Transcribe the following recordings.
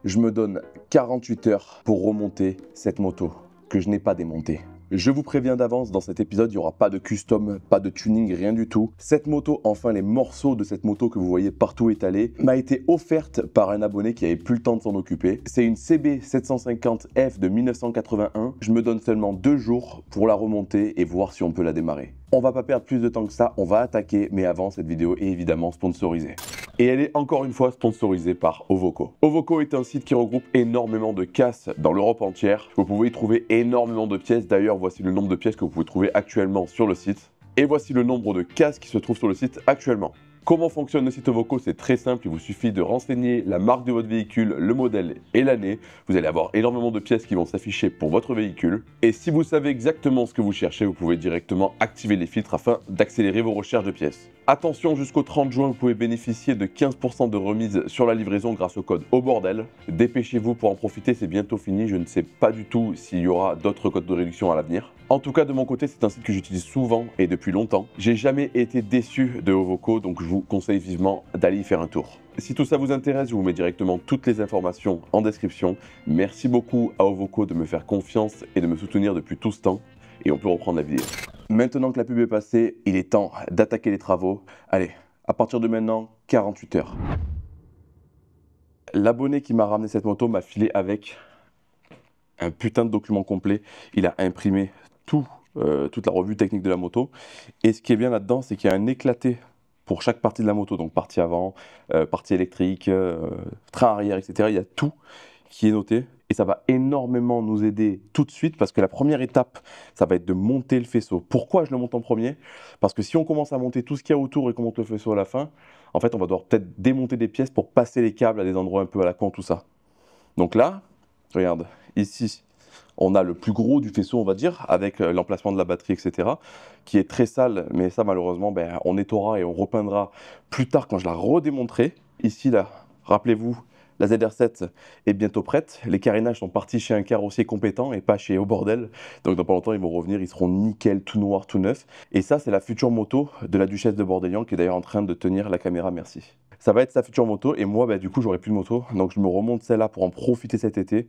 Je me donne 48 heures pour remonter cette moto que je n'ai pas démontée. Je vous préviens d'avance, dans cet épisode, il n'y aura pas de custom, pas de tuning, rien du tout. Cette moto, enfin les morceaux de cette moto que vous voyez partout étalés, m'a été offerte par un abonné qui avait plus le temps de s'en occuper. C'est une CB 750F de 1981. Je me donne seulement 2 jours pour la remonter et voir si on peut la démarrer. On va pas perdre plus de temps que ça, on va attaquer, mais avant, cette vidéo est évidemment sponsorisée. Et elle est encore une fois sponsorisée par Ovoco. Ovoco est un site qui regroupe énormément de casses dans l'Europe entière. Vous pouvez y trouver énormément de pièces. D'ailleurs, voici le nombre de pièces que vous pouvez trouver actuellement sur le site. Et voici le nombre de casses qui se trouvent sur le site actuellement. Comment fonctionne le site Ovoco? C'est très simple, il vous suffit de renseigner la marque de votre véhicule, le modèle et l'année. Vous allez avoir énormément de pièces qui vont s'afficher pour votre véhicule. Et si vous savez exactement ce que vous cherchez, vous pouvez directement activer les filtres afin d'accélérer vos recherches de pièces. Attention, jusqu'au 30 juin, vous pouvez bénéficier de 15% de remise sur la livraison grâce au code AUBORDEL. Dépêchez-vous pour en profiter, c'est bientôt fini. Je ne sais pas du tout s'il y aura d'autres codes de réduction à l'avenir. En tout cas, de mon côté, c'est un site que j'utilise souvent et depuis longtemps. J'ai jamais été déçu de Ovoco, donc je vous conseille vivement d'aller y faire un tour. Si tout ça vous intéresse, je vous mets directement toutes les informations en description. Merci beaucoup à Ovoco de me faire confiance et de me soutenir depuis tout ce temps. Et on peut reprendre la vidéo. Maintenant que la pub est passée, il est temps d'attaquer les travaux. Allez, à partir de maintenant, 48 heures. L'abonné qui m'a ramené cette moto m'a filé avec un putain de document complet. Il a imprimé toute la revue technique de la moto. Et ce qui est bien là-dedans, c'est qu'il y a un éclaté pour chaque partie de la moto. Donc partie avant, partie électrique, train arrière, etc. Il y a tout qui est noté. Et ça va énormément nous aider tout de suite parce que la première étape, ça va être de monter le faisceau. Pourquoi je le monte en premier? Parce que si on commence à monter tout ce qu'il y a autour et qu'on monte le faisceau à la fin, en fait, on va devoir peut-être démonter des pièces pour passer les câbles à des endroits un peu à la con, tout ça. Donc là, regarde, ici, on a le plus gros du faisceau, on va dire, avec l'emplacement de la batterie, etc., qui est très sale, mais ça, malheureusement, on nettoiera et on repeindra plus tard quand je la redémonterai. Ici, là, rappelez-vous, la ZR7 est bientôt prête. Les carénages sont partis chez un carrossier compétent et pas chez Au Bordel. Donc dans pas longtemps, ils vont revenir, ils seront nickel, tout noir, tout neuf. Et ça, c'est la future moto de la Duchesse de Bordélian qui est d'ailleurs en train de tenir la caméra, merci. Ça va être sa future moto et moi, du coup, j'aurai plus de moto. Donc je me remonte celle-là pour en profiter cet été.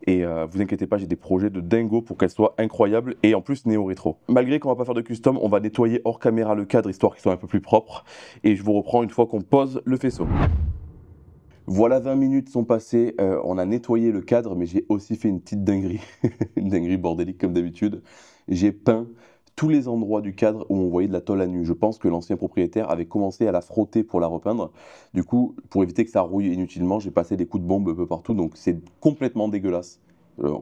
Et vous inquiétez pas, j'ai des projets de dingo pour qu'elle soit incroyable et en plus néo-rétro. Malgré qu'on va pas faire de custom, on va nettoyer hors caméra le cadre histoire qu'il soit un peu plus propre. Et je vous reprends une fois qu'on pose le faisceau. Voilà, 20 minutes sont passées, on a nettoyé le cadre, mais j'ai aussi fait une petite dinguerie, une dinguerie bordélique comme d'habitude. J'ai peint tous les endroits du cadre où on voyait de la tôle à nu. Je pense que l'ancien propriétaire avait commencé à la frotter pour la repeindre. Du coup, pour éviter que ça rouille inutilement, j'ai passé des coups de bombe un peu partout, donc c'est complètement dégueulasse,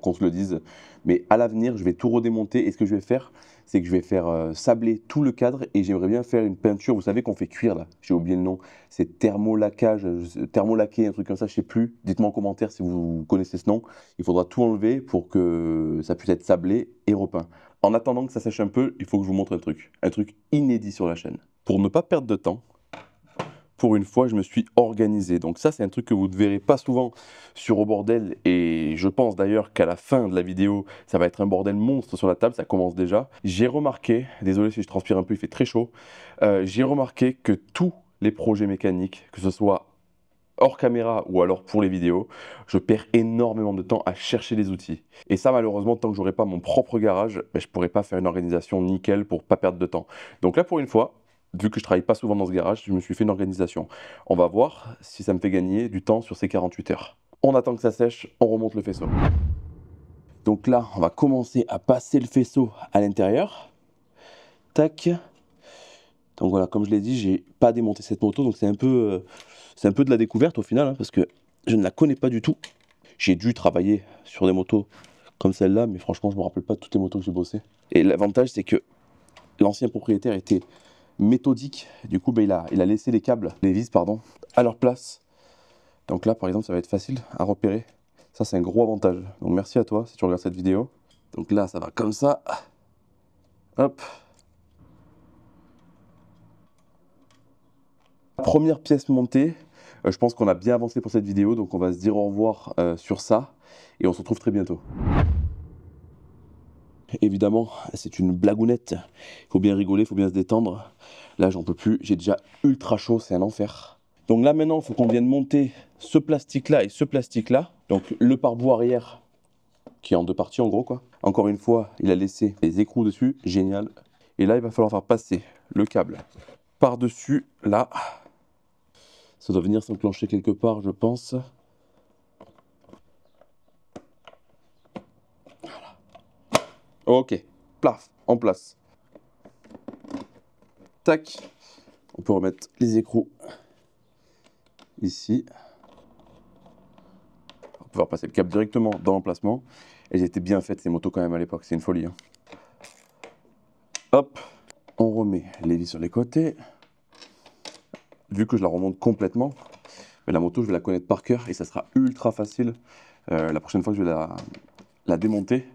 qu'on se le dise. Mais à l'avenir, je vais tout redémonter et ce que je vais faire, c'est que je vais faire sabler tout le cadre et j'aimerais bien faire une peinture, vous savez qu'on fait cuire là, j'ai oublié le nom, c'est thermolacage, thermolaqué, un truc comme ça, je sais plus, dites-moi en commentaire si vous connaissez ce nom, il faudra tout enlever pour que ça puisse être sablé et repeint. En attendant que ça sèche un peu, il faut que je vous montre un truc inédit sur la chaîne. Pour ne pas perdre de temps, pour une fois, je me suis organisé. Donc ça, c'est un truc que vous ne verrez pas souvent sur Au Bordel. Et je pense d'ailleurs qu'à la fin de la vidéo, ça va être un bordel monstre sur la table. Ça commence déjà. J'ai remarqué, désolé si je transpire un peu, il fait très chaud. J'ai remarqué que tous les projets mécaniques, que ce soit hors caméra ou alors pour les vidéos, je perds énormément de temps à chercher les outils. Et ça, malheureusement, tant que j'aurai pas mon propre garage, je pourrai pas faire une organisation nickel pour pas perdre de temps. Donc là, pour une fois, vu que je travaille pas souvent dans ce garage, je me suis fait une organisation. On va voir si ça me fait gagner du temps sur ces 48 heures. On attend que ça sèche, on remonte le faisceau. Donc là, on va commencer à passer le faisceau à l'intérieur. Tac. Donc voilà, comme je l'ai dit, j'ai pas démonté cette moto, donc c'est un peu de la découverte au final, parce que je ne la connais pas du tout. J'ai dû travailler sur des motos comme celle-là, mais franchement, je me rappelle pas de toutes les motos que j'ai bossé. Et l'avantage, c'est que l'ancien propriétaire était méthodique. Du coup, il a laissé les câbles, les vis, pardon, à leur place. Donc là, par exemple, ça va être facile à repérer. Ça, c'est un gros avantage. Donc merci à toi si tu regardes cette vidéo. Donc là, ça va comme ça. Hop. Première pièce montée. Je pense qu'on a bien avancé pour cette vidéo, donc on va se dire au revoir sur ça. Et on se retrouve très bientôt. Évidemment, c'est une blagounette. Il faut bien rigoler, il faut bien se détendre. Là, j'en peux plus. J'ai déjà ultra chaud, c'est un enfer. Donc là maintenant, il faut qu'on vienne monter ce plastique-là et ce plastique-là. Donc le pare-boue arrière, qui est en deux parties en gros quoi. Encore une fois, il a laissé les écrous dessus, génial. Et là, il va falloir faire passer le câble par-dessus, là. Ça doit venir s'enclencher quelque part, je pense. Voilà. Ok, plaf, en place. Tac. On peut remettre les écrous ici. On peut faire passer le câble directement dans l'emplacement. Elles étaient bien faites ces motos quand même à l'époque, c'est une folie. Hein. Hop, on remet les vis sur les côtés. Vu que je la remonte complètement, mais la moto je vais la connaître par cœur et ça sera ultra facile la prochaine fois que je vais la démonter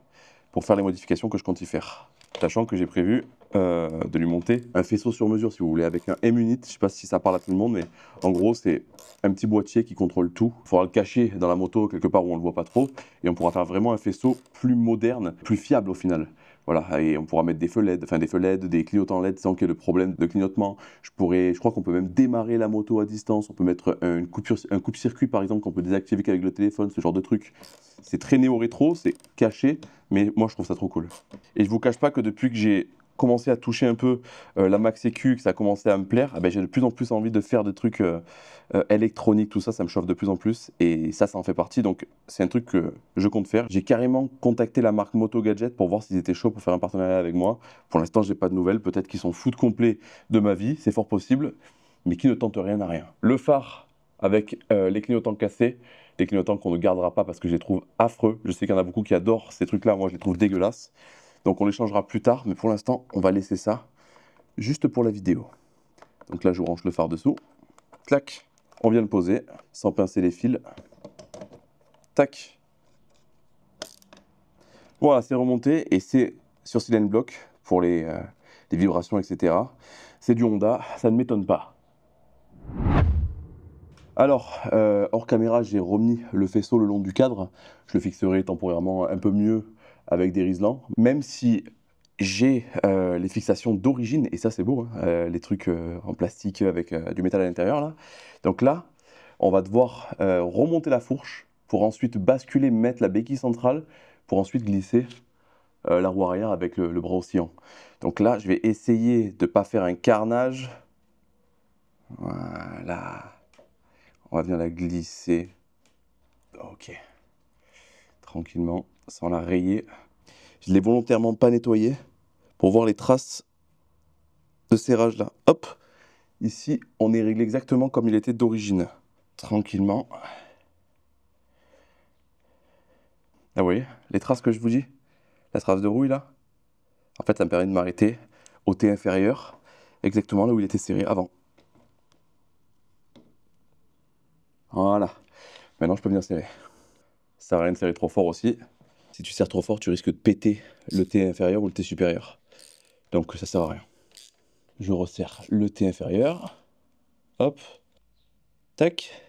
pour faire les modifications que je compte y faire. Sachant que j'ai prévu de lui monter un faisceau sur mesure si vous voulez avec un M-Unit. Je ne sais pas si ça parle à tout le monde, mais en gros c'est un petit boîtier qui contrôle tout. Il faudra le cacher dans la moto quelque part où on ne le voit pas trop et on pourra faire vraiment un faisceau plus moderne, plus fiable au final. Voilà, et on pourra mettre des feux LED, enfin des feux LED, des clignotants LED sans qu'il y ait de problème de clignotement. Je crois qu'on peut même démarrer la moto à distance. On peut mettre un coupe-circuit par exemple qu'on peut désactiver qu'avec le téléphone, ce genre de truc. C'est très néo-rétro, c'est caché, mais moi je trouve ça trop cool. Et je vous cache pas que depuis que j'ai commencé à toucher un peu la Max EQ, que ça a commencé à me plaire, eh ben, j'ai de plus en plus envie de faire des trucs électroniques, tout ça, ça me chauffe de plus en plus, et ça en fait partie, donc c'est un truc que je compte faire. J'ai carrément contacté la marque Moto Gadget pour voir s'ils étaient chauds pour faire un partenariat avec moi. Pour l'instant, j'ai pas de nouvelles, peut-être qu'ils s'en foutent complet de ma vie, c'est fort possible, mais qui ne tente rien à rien. Le phare avec les clignotants cassés, des clignotants qu'on ne gardera pas parce que je les trouve affreux. Je sais qu'il y en a beaucoup qui adorent ces trucs-là, moi je les trouve dégueulasses. Donc on les changera plus tard, mais pour l'instant, on va laisser ça juste pour la vidéo. Donc là, je branche le phare dessous. Clac, on vient le poser sans pincer les fils. Tac. Voilà, c'est remonté et c'est sur Silent Block pour les vibrations, etc. C'est du Honda, ça ne m'étonne pas. Alors, hors caméra, j'ai remis le faisceau le long du cadre. Je le fixerai temporairement un peu mieux avec des riselants. Même si j'ai les fixations d'origine, et ça c'est beau, hein, les trucs en plastique avec du métal à l'intérieur là. Donc là, on va devoir remonter la fourche pour ensuite basculer, mettre la béquille centrale, pour ensuite glisser la roue arrière avec le bras oscillant. Donc là, je vais essayer de ne pas faire un carnage. Voilà. On va venir la glisser. Ok. Tranquillement, sans la rayer. Je l'ai volontairement pas nettoyé pour voir les traces de serrage là. Hop. Ici, on est réglé exactement comme il était d'origine. Tranquillement. Ah, vous voyez, les traces que je vous dis, la trace de rouille là, en fait, ça me permet de m'arrêter au T inférieur, exactement là où il était serré avant. Voilà. Maintenant, je peux venir serrer. Ça sert à rien de serrer trop fort aussi. Si tu serres trop fort, tu risques de péter le T inférieur ou le T supérieur. Donc, ça sert à rien. Je resserre le T inférieur. Hop. Tac.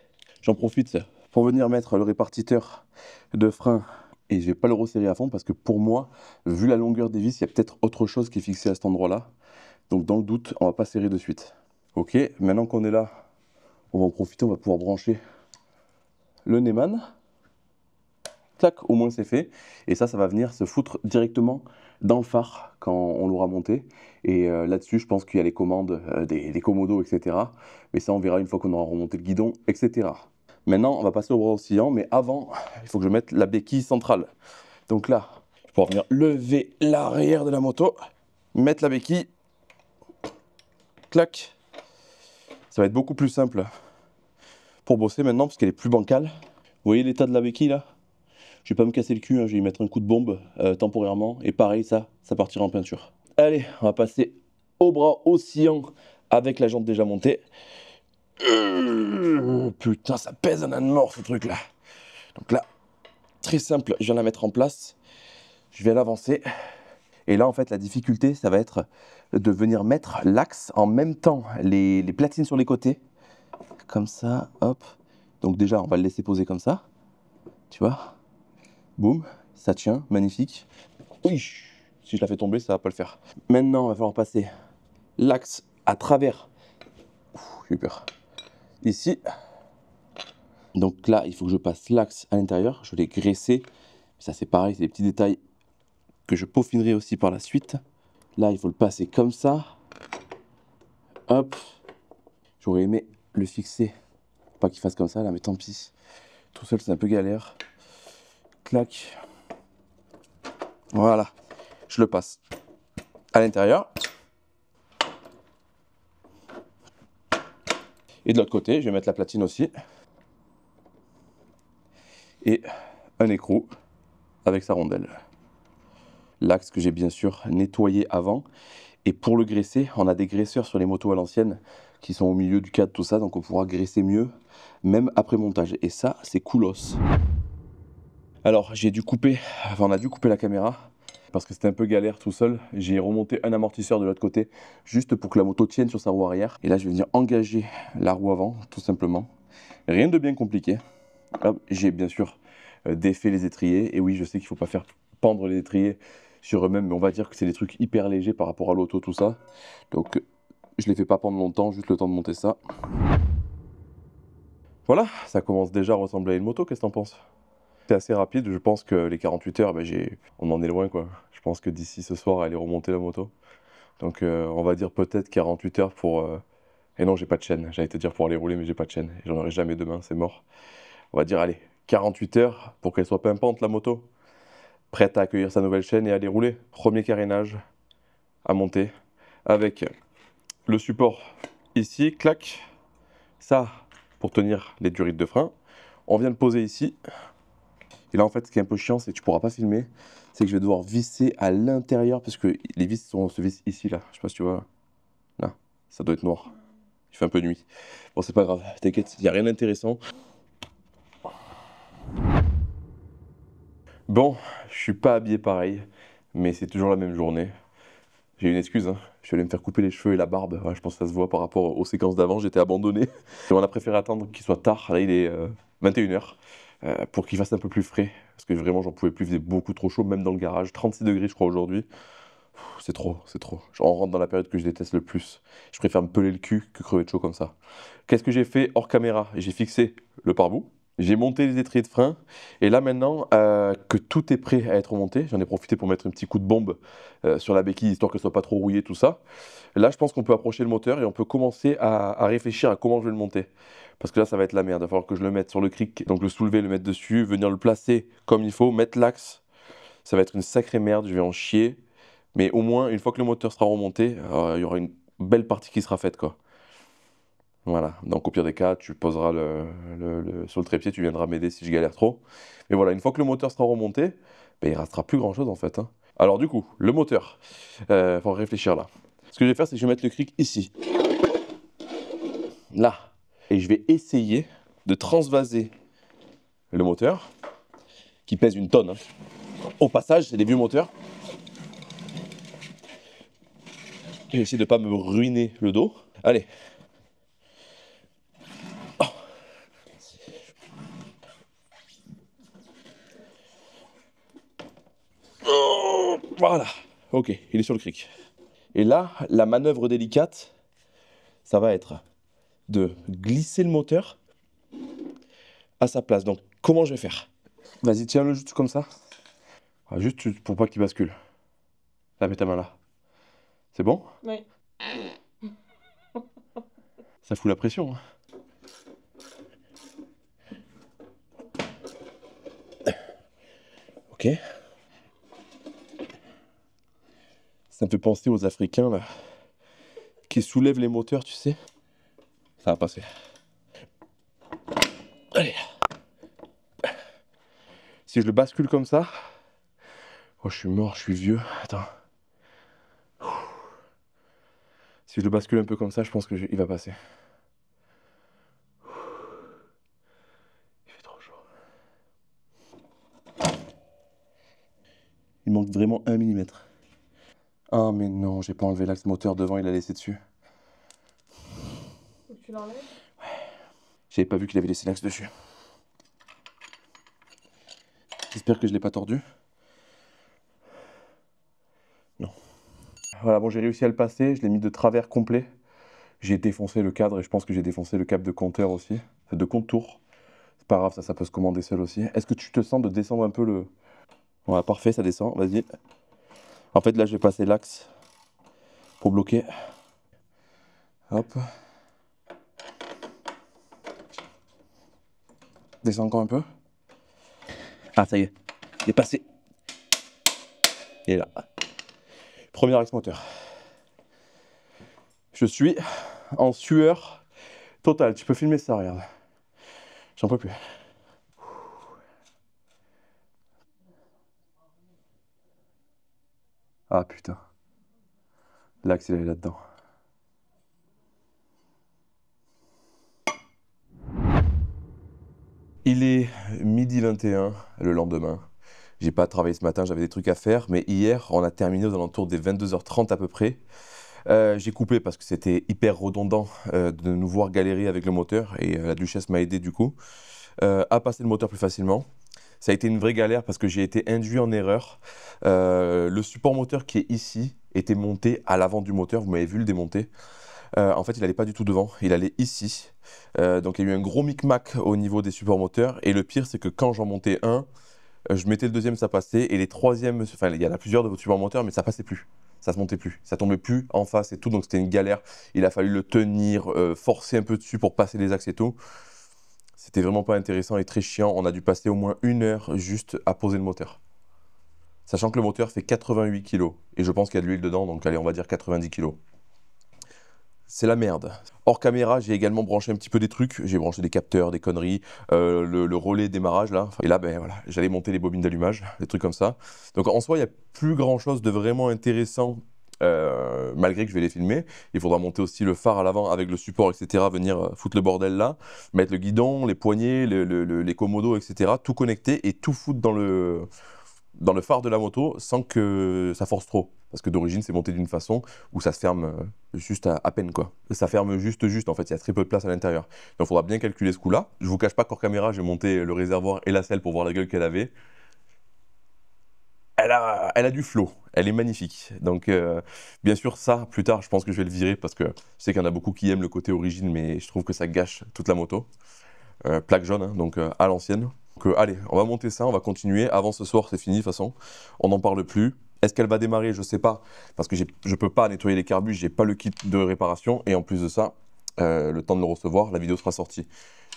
J'en profite pour venir mettre le répartiteur de frein et je vais pas le resserrer à fond parce que pour moi, vu la longueur des vis, il y a peut-être autre chose qui est fixé à cet endroit-là. Donc dans le doute, on va pas serrer de suite. Ok, maintenant qu'on est là, on va en profiter, on va pouvoir brancher le Neumann. Clac, au moins c'est fait. Et ça va venir se foutre directement dans le phare quand on l'aura monté. Et là-dessus, je pense qu'il y a les commandes des commodos, etc. Mais ça, on verra une fois qu'on aura remonté le guidon, etc. Maintenant, on va passer au bras oscillant, mais avant, il faut que je mette la béquille centrale. Donc là, je vais pouvoir venir lever l'arrière de la moto, mettre la béquille, clac. Ça va être beaucoup plus simple pour bosser maintenant, parce qu'elle est plus bancale. Vous voyez l'état de la béquille là? Je vais pas me casser le cul, hein, je vais y mettre un coup de bombe temporairement. Et pareil, ça partira en peinture. Allez, on va passer au bras oscillant avec la jante déjà montée. Putain, ça pèse un âne mort ce truc là. Donc là, très simple, je viens la mettre en place. Je vais l'avancer. Et là, en fait, la difficulté, ça va être de venir mettre l'axe en même temps, les platines sur les côtés. Comme ça, hop. Donc déjà, on va le laisser poser comme ça. Tu vois? Boum, ça tient, magnifique. Oui, si je la fais tomber, ça va pas le faire. Maintenant, il va falloir passer l'axe à travers. J'ai eu peur. ici. Donc là, il faut que je passe l'axe à l'intérieur. Je l'ai graissé. Ça, c'est pareil, c'est des petits détails que je peaufinerai aussi par la suite. Là, il faut le passer comme ça. Hop. J'aurais aimé le fixer. Pas qu'il fasse comme ça, là, mais tant pis. Tout seul, c'est un peu galère. Clac. Voilà. Je le passe à l'intérieur. Et de l'autre côté, je vais mettre la platine aussi. Et un écrou avec sa rondelle. L'axe que j'ai bien sûr nettoyé avant. Et pour le graisser, on a des graisseurs sur les motos à l'ancienne qui sont au milieu du cadre, tout ça. Donc on pourra graisser mieux, même après montage. Et ça, c'est coolos. Alors, j'ai dû couper, enfin, on a dû couper la caméra parce que c'était un peu galère tout seul. J'ai remonté un amortisseur de l'autre côté juste pour que la moto tienne sur sa roue arrière. Et là, je vais venir engager la roue avant, tout simplement. Rien de bien compliqué. J'ai bien sûr défait les étriers. Et oui, je sais qu'il ne faut pas faire pendre les étriers sur eux-mêmes, mais on va dire que c'est des trucs hyper légers par rapport à l'auto, tout ça. Donc, je ne les fais pas pendant longtemps, juste le temps de monter ça. Voilà, ça commence déjà à ressembler à une moto, qu'est-ce que t'en penses? C'est assez rapide, je pense que les 48 heures, on en est loin quoi. Je pense que d'ici ce soir, elle est remontée la moto. Donc on va dire peut-être 48 heures pour... Et non, j'ai pas de chaîne, j'allais te dire pour aller rouler, mais j'ai pas de chaîne. J'en aurai jamais demain, c'est mort. On va dire, allez, 48 heures pour qu'elle soit pimpante la moto. Prête à accueillir sa nouvelle chaîne et aller rouler. Premier carénage à monter avec le support ici, clac. Ça, pour tenir les durites de frein. On vient de poser ici. Et là, en fait, ce qui est un peu chiant, c'est que tu pourras pas filmer. C'est que je vais devoir visser à l'intérieur parce que les vis se vissent ici, là. Je sais pas si tu vois. Là, ça doit être noir. Il fait un peu nuit. Bon, c'est pas grave, t'inquiète, il n'y a rien d'intéressant. Bon, je suis pas habillé pareil, mais c'est toujours la même journée. J'ai une excuse, hein. Je suis allé me faire couper les cheveux et la barbe. Ouais, je pense que ça se voit par rapport aux séquences d'avant, j'étais abandonné. On a préféré attendre qu'il soit tard, là il est 21 h, pour qu'il fasse un peu plus frais. Parce que vraiment j'en pouvais plus, il faisait beaucoup trop chaud, même dans le garage. 36 degrés je crois aujourd'hui. C'est trop, c'est trop. On rentre dans la période que je déteste le plus. Je préfère me peler le cul que crever de chaud comme ça. Qu'est-ce que j'ai fait hors caméra? J'ai fixé le pare-boue. J'ai monté les étriers de frein. Et là maintenant que tout est prêt à être monté, j'en ai profité pour mettre un petit coup de bombe sur la béquille, histoire qu'elle ne soit pas trop rouillée, tout ça. Là je pense qu'on peut approcher le moteur et on peut commencer à réfléchir à comment je vais le monter. Parce que là ça va être la merde. Il va falloir que je le mette sur le cric, donc le soulever, le mettre dessus, venir le placer comme il faut, mettre l'axe. Ça va être une sacrée merde, je vais en chier. Mais au moins, une fois que le moteur sera remonté, il y aura une belle partie qui sera faite, quoi. Voilà, donc au pire des cas, tu poseras sur le trépied, tu viendras m'aider si je galère trop. Mais voilà, une fois que le moteur sera remonté, il ne restera plus grand-chose en fait, hein. Alors du coup, le moteur, faut réfléchir là. Ce que je vais faire, c'est que je vais mettre le cric ici. Là. Et je vais essayer de transvaser le moteur, qui pèse une tonne, hein. Au passage, c'est des vieux moteurs. Et j'essaie de ne pas me ruiner le dos. Allez. Voilà, ok, il est sur le cric. Et là, la manœuvre délicate, ça va être de glisser le moteur à sa place. Donc, comment je vais faire? Vas-y, tiens-le juste comme ça. Ah, juste pour pas qu'il bascule. Là, mets ta main là. C'est bon? Oui. Ça fout la pression, hein. Ok. Ça me fait penser aux Africains, là, qui soulèvent les moteurs, tu sais. Ça va passer. Allez. Si je le bascule comme ça... Oh, je suis mort, je suis vieux. Attends. Si je le bascule un peu comme ça, je pense qu'il va passer. Il fait trop chaud. Il manque vraiment 1 mm. Ah mais non, j'ai pas enlevé l'axe moteur devant, il a laissé dessus. Faut que tu l'enlèves. J'avais pas vu qu'il avait laissé l'axe dessus. J'espère que je l'ai pas tordu. Non. Voilà, bon, j'ai réussi à le passer, je l'ai mis de travers complet. J'ai défoncé le cadre et je pense que j'ai défoncé le câble de compteur aussi, de contour. C'est pas grave, ça peut se commander seul aussi. Est-ce que tu te sens de descendre un peu le... Voilà, parfait, ça descend, vas-y. En fait, là, je vais passer l'axe pour bloquer. Hop. Descends encore un peu. Ah, ça y est, il est passé. Et là. Premier axe moteur. Je suis en sueur totale. Tu peux filmer ça, regarde. J'en peux plus. Ah putain. L'axe, il est là-dedans. Il est midi 21 le lendemain. J'ai pas travaillé ce matin, j'avais des trucs à faire, mais hier, on a terminé aux alentours des 22h30 à peu près. J'ai coupé parce que c'était hyper redondant de nous voir galérer avec le moteur et la duchesse m'a aidé du coup à passer le moteur plus facilement. Ça a été une vraie galère parce que j'ai été induit en erreur. Le support moteur qui est ici était monté à l'avant du moteur, vous m'avez vu le démonter. En fait, il n'allait pas du tout devant, il allait ici. Donc il y a eu un gros micmac au niveau des supports moteurs. Et le pire, c'est que quand j'en montais un, je mettais le deuxième, ça passait. Et les troisièmes, enfin, il y en a plusieurs de vos supports moteurs, mais ça passait plus. Ça se montait plus. Ça tombait plus en face et tout. Donc c'était une galère. Il a fallu le tenir, forcer un peu dessus pour passer les axes et tout. C'était vraiment pas intéressant et très chiant. On a dû passer au moins 1 heure juste à poser le moteur. Sachant que le moteur fait 88 kg. Et je pense qu'il y a de l'huile dedans, donc allez, on va dire 90 kg. C'est la merde. Hors caméra, j'ai également branché un petit peu des trucs. J'ai branché des capteurs, des conneries, le relais démarrage là. Et là, ben voilà, j'allais monter les bobines d'allumage, des trucs comme ça. Donc en soi, il n'y a plus grand chose de vraiment intéressant, malgré que je vais les filmer. Il faudra monter aussi le phare à l'avant avec le support, etc. Venir foutre le bordel là, mettre le guidon, les poignées, les commodos, etc. Tout connecter et tout foutre dans le phare de la moto sans que ça force trop. Parce que d'origine, c'est monté d'une façon où ça se ferme juste à peine, quoi. Ça ferme juste, en fait, il y a très peu de place à l'intérieur. Donc il faudra bien calculer ce coup-là. Je vous cache pas qu'hors caméra, j'ai monté le réservoir et la selle pour voir la gueule qu'elle avait. Elle a du flow, elle est magnifique. Donc bien sûr, ça, plus tard, je pense que je vais le virer parce que je sais qu'il y en a beaucoup qui aiment le côté origine, mais je trouve que ça gâche toute la moto. Plaque jaune, hein, donc à l'ancienne. Donc allez, on va monter ça, on va continuer. Avant ce soir, c'est fini de toute façon. On n'en parle plus. Est-ce qu'elle va démarrer? Je sais pas, parce que je ne peux pas nettoyer les carbus, j'ai pas le kit de réparation. Et en plus de ça, le temps de le recevoir, la vidéo sera sortie.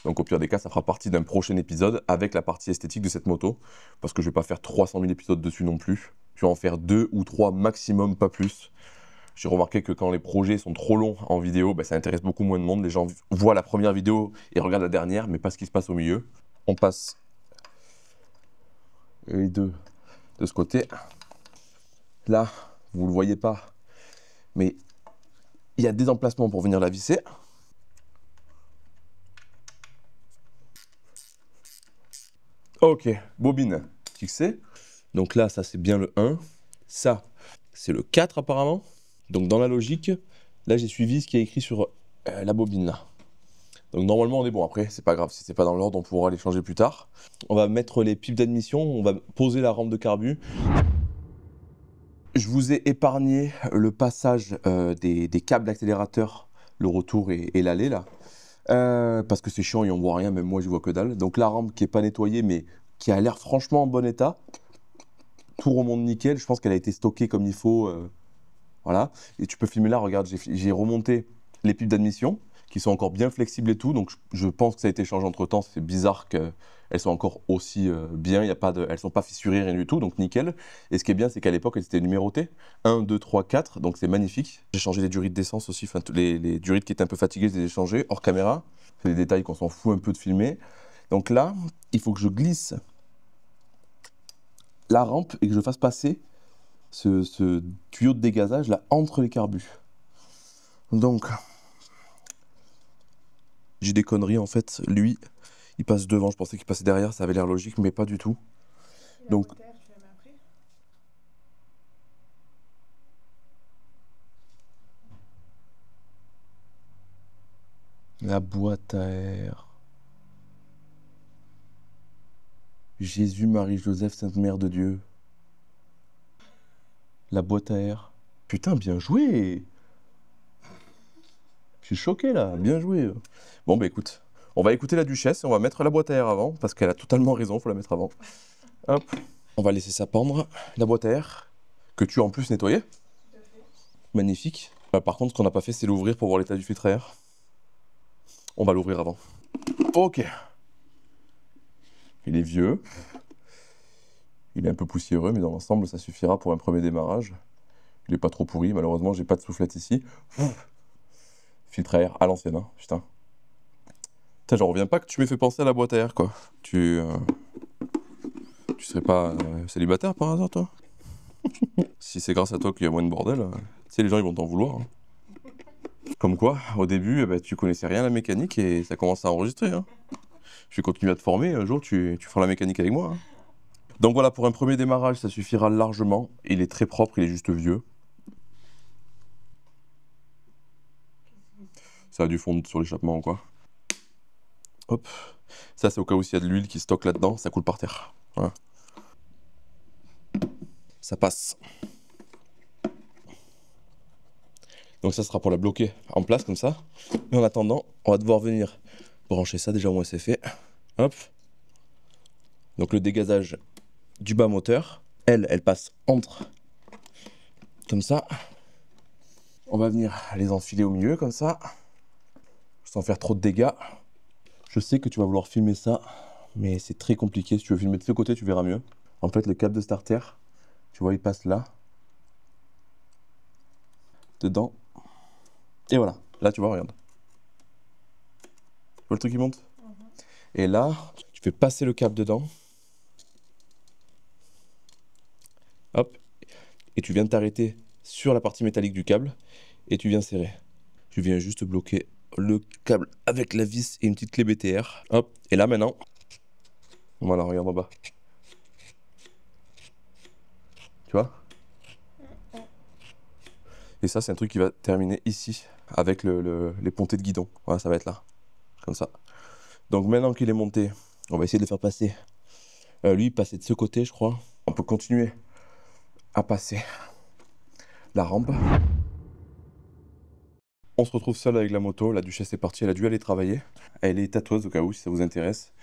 Donc au pire des cas, ça fera partie d'un prochain épisode avec la partie esthétique de cette moto. Parce que je vais pas faire 300 000 épisodes dessus non plus. Je vais en faire 2 ou 3 maximum, pas plus. J'ai remarqué que quand les projets sont trop longs en vidéo, ça intéresse beaucoup moins de monde. Les gens voient la première vidéo et regardent la dernière, mais pas ce qui se passe au milieu. On passe les deux de ce côté. Là, vous ne le voyez pas, mais il y a des emplacements pour venir la visser. Ok, bobine fixée. Donc là, ça c'est bien le 1. Ça, c'est le 4 apparemment. Donc dans la logique, là j'ai suivi ce qui est écrit sur la bobine là. Donc normalement on est bon, après c'est pas grave, si c'est pas dans l'ordre on pourra les changer plus tard. On va mettre les pipes d'admission, on va poser la rampe de carbu. Je vous ai épargné le passage des câbles d'accélérateur, le retour et l'aller là. Parce que c'est chiant et on voit rien, même moi je vois que dalle. Donc la rampe qui est pas nettoyée mais qui a l'air franchement en bon état. Tout remonte nickel, je pense qu'elle a été stockée comme il faut. Voilà. Et tu peux filmer là, regarde, j'ai remonté les pipes d'admission qui sont encore bien flexibles et tout. Donc je pense que ça a été changé entre temps. C'est bizarre qu'elles soient encore aussi bien. Elles ne sont pas fissurées, rien du tout. Donc nickel. Et ce qui est bien, c'est qu'à l'époque, elles étaient numérotées 1, 2, 3, 4. Donc c'est magnifique. J'ai changé les durites d'essence aussi. Enfin, les durites qui étaient un peu fatiguées, je les ai changées hors caméra. C'est des détails qu'on s'en fout un peu de filmer. Donc là, il faut que je glisse la rampe et que je fasse passer ce tuyau de dégazage là entre les carbus. Donc, j'ai des conneries en fait. Lui, il passe devant. Je pensais qu'il passait derrière. Ça avait l'air logique, mais pas du tout. Donc, la boîte à air. Jésus, Marie, Joseph, Sainte Mère de Dieu. La boîte à air. Putain, bien joué! suis choqué là, bien joué. Bon bah écoute, on va écouter la duchesse et on va mettre la boîte à air avant, parce qu'elle a totalement raison, faut la mettre avant. Hop, on va laisser ça pendre, la boîte à air, que tu as en plus nettoyée. Magnifique. Par contre, ce qu'on n'a pas fait, c'est l'ouvrir pour voir l'état du filtre à air. On va l'ouvrir avant. Ok. Il est vieux. Il est un peu poussiéreux, mais dans l'ensemble, ça suffira pour un premier démarrage. Il n'est pas trop pourri. Malheureusement, j'ai pas de soufflette ici. Filtre à air à l'ancienne, hein. Putain. Putain, j'en reviens pas que tu m'aies fait penser à la boîte à air, quoi. Tu serais pas célibataire par hasard, toi? Si c'est grâce à toi qu'il y a moins de bordel, tu sais, les gens, ils vont t'en vouloir. Hein. Comme quoi, au début, tu connaissais rien à la mécanique et ça commence à enregistrer. Hein. Je vais continuer à te former. Un jour, tu feras la mécanique avec moi. Hein. Donc voilà, pour un premier démarrage, ça suffira largement. Il est très propre, il est juste vieux. Ça a dû fondre sur l'échappement ou quoi. Hop. Ça, c'est au cas où s'il y a de l'huile qui stocke là-dedans, ça coule par terre. Voilà. Ça passe. Donc ça sera pour la bloquer en place comme ça. Et en attendant, on va devoir venir brancher ça. Déjà, au moins, c'est fait. Hop. Donc le dégazage du bas moteur. Elle passe entre. Comme ça. On va venir les enfiler au milieu comme ça. Sans faire trop de dégâts. Je sais que tu vas vouloir filmer ça. Mais c'est très compliqué. Si tu veux filmer de ce côté, tu verras mieux. En fait, le câble de starter, tu vois, il passe là. Dedans. Et voilà. Là, tu vois, regarde. Tu vois le truc qui monte? Et là, tu fais passer le câble dedans. Hop. Et tu viens de t'arrêter sur la partie métallique du câble. Et tu viens serrer. Tu viens juste bloquer le câble avec la vis et une petite clé BTR. Hop. Et là, maintenant. Voilà, regarde en bas. Tu vois? Et ça, c'est un truc qui va terminer ici, avec les pontées de guidon. Voilà, ça va être là. Comme ça. Donc maintenant qu'il est monté, on va essayer de le faire passer. Lui, passer de ce côté, je crois. On peut continuer à passer la rampe. On se retrouve seul avec la moto. La duchesse est partie, elle a dû aller travailler. Elle est tatoueuse au cas où, si ça vous intéresse.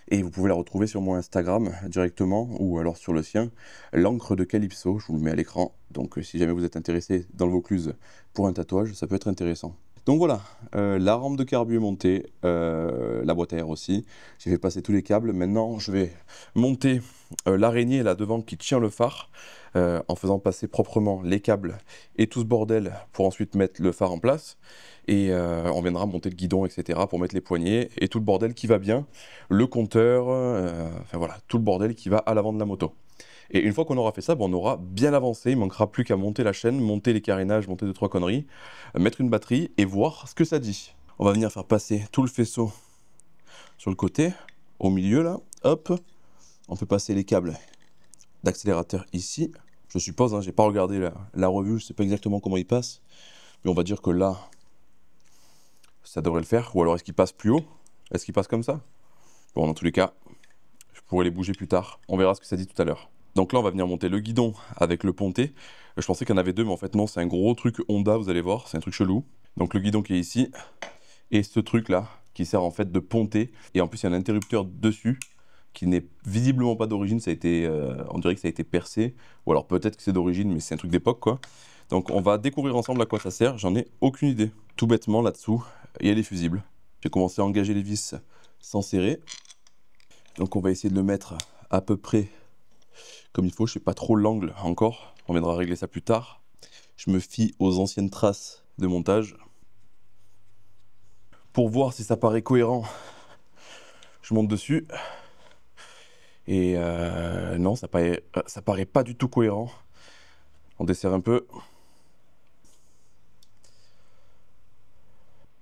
Et vous pouvez la retrouver sur mon Instagram directement ou alors sur le sien, l'encre de Calypso. Je vous le mets à l'écran. Donc si jamais vous êtes intéressé dans le Vaucluse pour un tatouage, ça peut être intéressant. Donc voilà, la rampe de carbu est montée, la boîte à air aussi. J'ai fait passer tous les câbles. Maintenant, je vais monter l'araignée là devant qui tient le phare en faisant passer proprement les câbles et tout ce bordel pour ensuite mettre le phare en place. Et on viendra monter le guidon, etc. pour mettre les poignées et tout le bordel qui va bien. Le compteur, enfin voilà, tout le bordel qui va à l'avant de la moto. Et une fois qu'on aura fait ça, on aura bien avancé. Il ne manquera plus qu'à monter la chaîne, monter les carénages, monter 2-3 conneries, mettre une batterie et voir ce que ça dit. On va venir faire passer tout le faisceau sur le côté, au milieu là, hop. On peut passer les câbles d'accélérateur ici. Je suppose, hein, j'ai pas regardé la revue, je sais pas exactement comment il passe. Mais on va dire que là, ça devrait le faire. Ou alors est-ce qu'il passe plus haut? Est-ce qu'il passe comme ça? Bon, dans tous les cas, je pourrais les bouger plus tard. On verra ce que ça dit tout à l'heure. Donc là, on va venir monter le guidon avec le ponté. Je pensais qu'il y en avait deux, mais en fait non, c'est un gros truc Honda, vous allez voir, c'est un truc chelou. Donc le guidon qui est ici, et ce truc-là, qui sert en fait de ponté. Et en plus, il y a un interrupteur dessus, qui n'est visiblement pas d'origine, ça a été, on dirait que ça a été percé, ou alors peut-être que c'est d'origine, mais c'est un truc d'époque, quoi. Donc on va découvrir ensemble à quoi ça sert, j'en ai aucune idée. Tout bêtement, là-dessous, il y a les fusibles. J'ai commencé à engager les vis sans serrer. Donc on va essayer de le mettre à peu près comme il faut, je sais pas trop l'angle encore, on viendra régler ça plus tard. Je me fie aux anciennes traces de montage. Pour voir si ça paraît cohérent, je monte dessus. Et non, ça paraît pas du tout cohérent. On desserre un peu.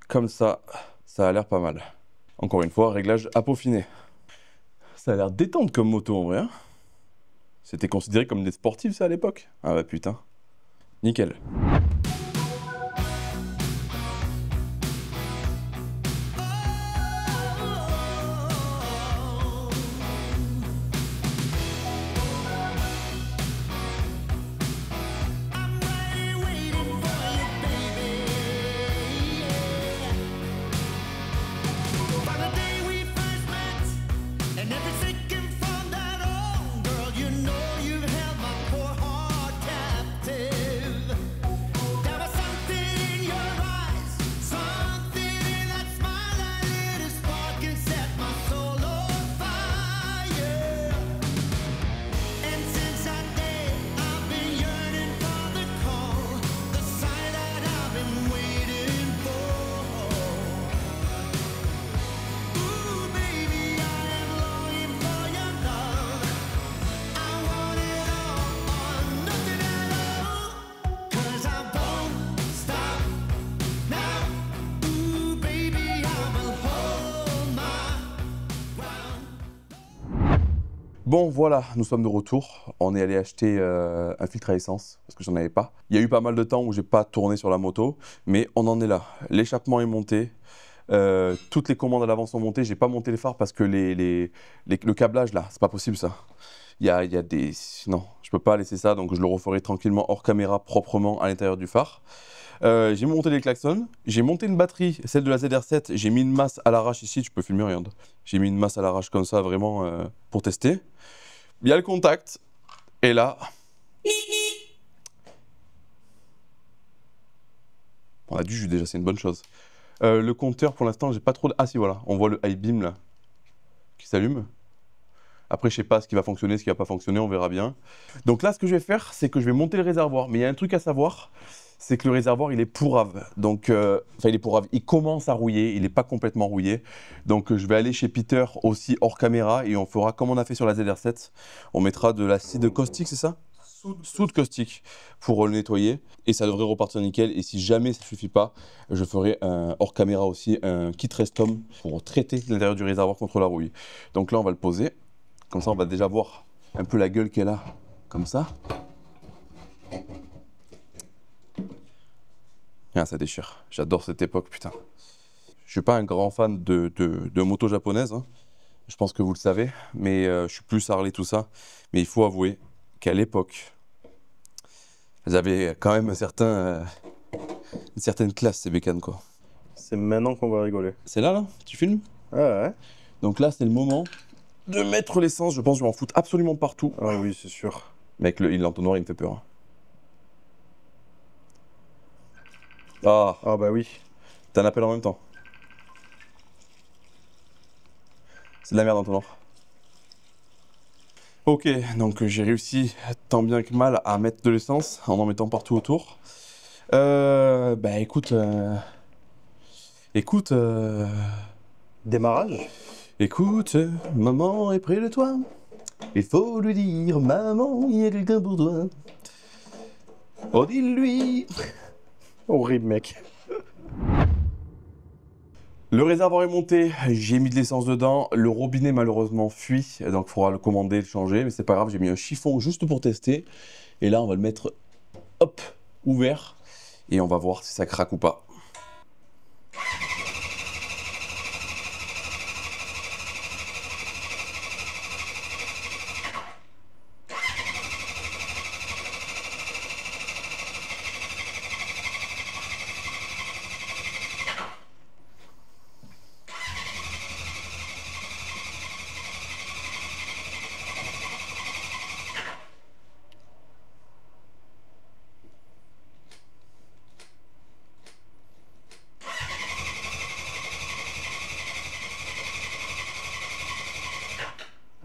Comme ça a l'air pas mal. Encore une fois, réglage à peaufiner. Ça a l'air détente comme moto en vrai. Hein. C'était considéré comme des sportifs ça à l'époque. Ah bah putain. Nickel. Bon voilà, nous sommes de retour. On est allé acheter un filtre à essence parce que j'en avais pas. Il y a eu pas mal de temps où j'ai pas tourné sur la moto, mais on en est là. L'échappement est monté. Toutes les commandes à l'avant sont montées. J'ai pas monté les phares parce que le câblage là, c'est pas possible ça. Il y a des... Non, je peux pas laisser ça, donc je le referai tranquillement hors caméra, proprement à l'intérieur du phare. J'ai monté les klaxons, j'ai monté une batterie, celle de la ZR7, j'ai mis une masse à l'arrache ici, tu peux filmer, regarde. J'ai mis une masse à l'arrache comme ça, vraiment, pour tester. Il y a le contact, et là... On a du jus déjà, c'est une bonne chose. Le compteur, pour l'instant, j'ai pas trop de... Ah si, voilà, on voit le high beam là, qui s'allume. Après, je sais pas ce qui va fonctionner, ce qui va pas fonctionner, on verra bien. Donc là, ce que je vais faire, c'est que je vais monter le réservoir. Mais il y a un truc à savoir, c'est que le réservoir, il est pourrave. Donc, enfin, il est pourrave. Il commence à rouiller, il n'est pas complètement rouillé. Donc, je vais aller chez Peter aussi hors caméra et on fera comme on a fait sur la ZR7. On mettra de l'acide caustique, c'est ça? Soude caustique pour le nettoyer et ça devrait repartir nickel. Et si jamais ça ne suffit pas, je ferai hors caméra aussi un kit Restom pour traiter l'intérieur du réservoir contre la rouille. Donc là, on va le poser. Comme ça, on va déjà voir un peu la gueule qu'elle a, comme ça. Ah, ça déchire. J'adore cette époque, putain. Je suis pas un grand fan de moto japonaise, hein. Je pense que vous le savez, mais je suis plus Harley, tout ça. Mais il faut avouer qu'à l'époque, elles avaient quand même une certaine classe, ces bécanes, quoi. C'est maintenant qu'on va rigoler. C'est là, là? Tu filmes? Ouais. Donc là, c'est le moment de mettre l'essence. Je pense que je vais en foutre absolument partout. Ah oui, c'est sûr. Mec, l'entonnoir, il me fait peur. Ah, Ah bah oui. t'as un appel en même temps. C'est de la merde, l'entonnoir. Ok, donc j'ai réussi tant bien que mal à mettre de l'essence en mettant partout autour. Bah écoute... Démarrage. Écoute, maman est près de toi. Il faut lui dire, maman, il y a quelqu'un pour toi. Oh, dis-lui. Horrible, mec. Le réservoir est monté, j'ai mis de l'essence dedans. Le robinet, malheureusement, fuit. Donc, il faudra le commander, le changer. Mais c'est pas grave, j'ai mis un chiffon juste pour tester. Et là, on va le mettre, hop, ouvert. Et on va voir si ça craque ou pas.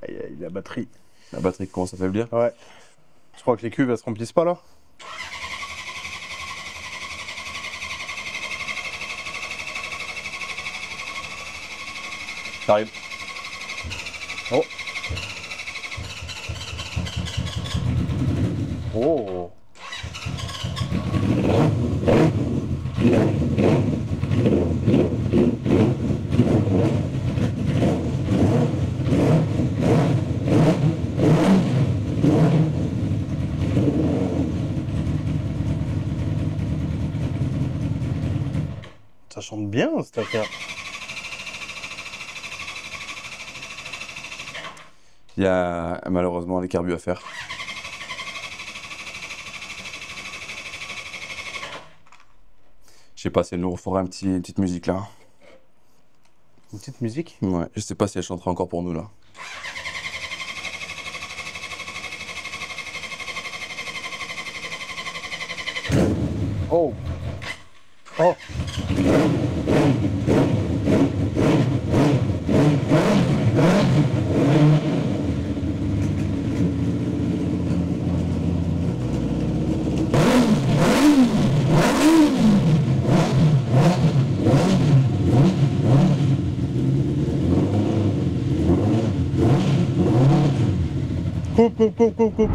Aïe, aïe, la batterie. La batterie commence à faiblir. Ouais. Je crois que les cuves, elles se remplissent pas, là. Ça arrive. Oh. Oh. Ça chante bien, cette affaire. Il y a malheureusement les carbus à faire. Je sais pas si elle nous refera une petite musique là. Une petite musique. Ouais, je sais pas si elle chantera encore pour nous là. Oh. Oh. Coupe.